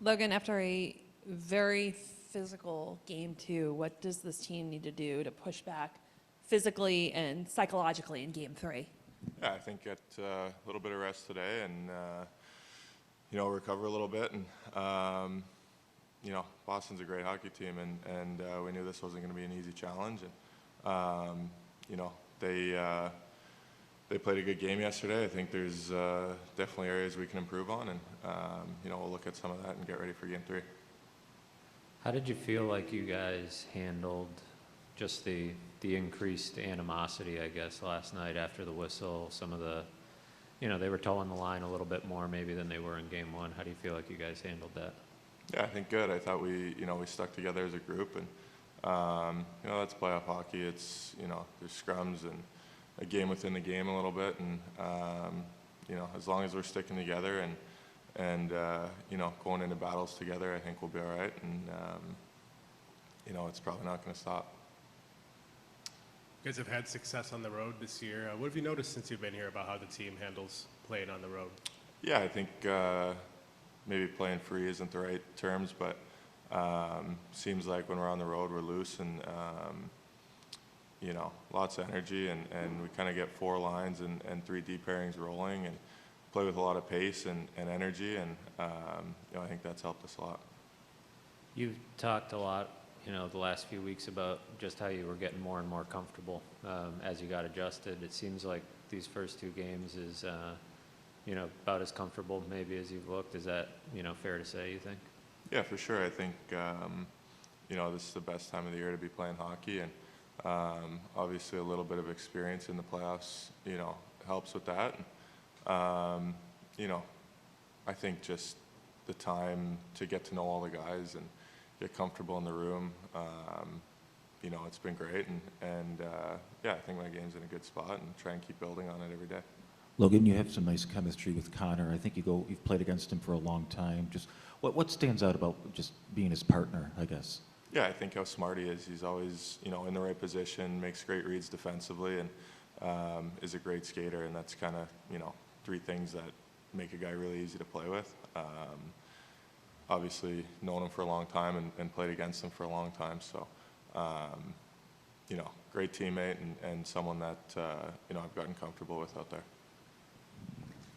Logan, after a very physical game two, what does this team need to do to push back physically and psychologically in game three? Yeah, I think get a little bit of rest today and, recover a little bit. And, Boston's a great hockey team, and we knew this wasn't going to be an easy challenge. And, they played a good game yesterday. I think there's definitely areas we can improve on, and, we'll look at some of that and get ready for game three. How did you feel like you guys handled just the increased animosity, I guess, last night after the whistle? Some of the, they were towing the line a little bit more maybe than they were in game one. How do you feel like you guys handled that? Yeah, I think good. I thought we stuck together as a group, and, that's playoff hockey. It's, there's scrums and a game within the game a little bit, and, as long as we're sticking together and going into battles together, I think we'll be all right, and, it's probably not going to stop. You guys have had success on the road this year. What have you noticed since you've been here about how the team handles playing on the road? Yeah, I think maybe playing free isn't the right terms, but seems like when we're on the road, we're loose and, lots of energy, and we kind of get four lines and three deep pairings rolling and play with a lot of pace and energy, and I think that's helped us a lot. You've talked a lot, the last few weeks about just how you were getting more and more comfortable as you got adjusted. It seems like these first two games is, about as comfortable maybe as you've looked. Is that, fair to say, you think? Yeah, for sure. I think, this is the best time of the year to be playing hockey, and obviously a little bit of experience in the playoffs, helps with that. I think just the time to get to know all the guys and get comfortable in the room, it's been great. And I think my game's in a good spot, and try and keep building on it every day. Logan, you have some nice chemistry with Connor. I think you've played against him for a long time. Just what stands out about just being his partner, I guess? Yeah, I think how smart he is. He's always, in the right position, makes great reads defensively, and is a great skater. And that's kind of, three things that make a guy really easy to play with. Obviously, known him for a long time and played against him for a long time. So, great teammate and someone that, I've gotten comfortable with out there.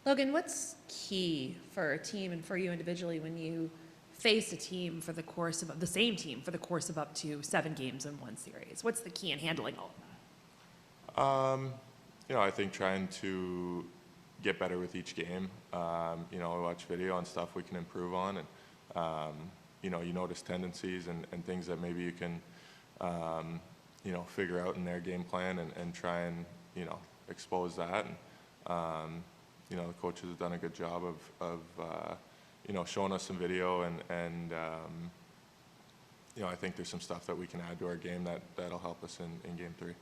Logan, what's key for a team and for you individually when you face a team for the course of the same team for the course of up to 7 games in one series? What's the key in handling all of that? I think trying to get better with each game. We watch video on stuff we can improve on, and you notice tendencies and things that maybe you can figure out in their game plan and try and expose that. And the coaches have done a good job of showing us some video, and I think there's some stuff that we can add to our game that'll help us in game three.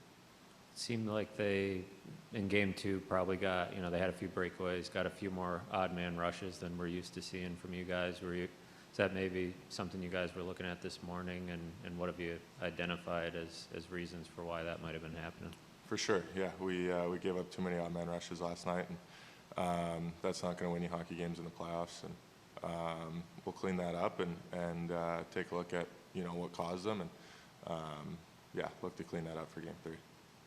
It seemed like they, in game two, probably got, they had a few breakaways, got a few more odd man rushes than we're used to seeing from you guys. Is that maybe something you guys were looking at this morning, and what have you identified as reasons for why that might have been happening? For sure, yeah. We gave up too many odd man rushes last night, and that's not going to win you hockey games in the playoffs. And we'll clean that up and take a look at what caused them, and look to clean that up for game three.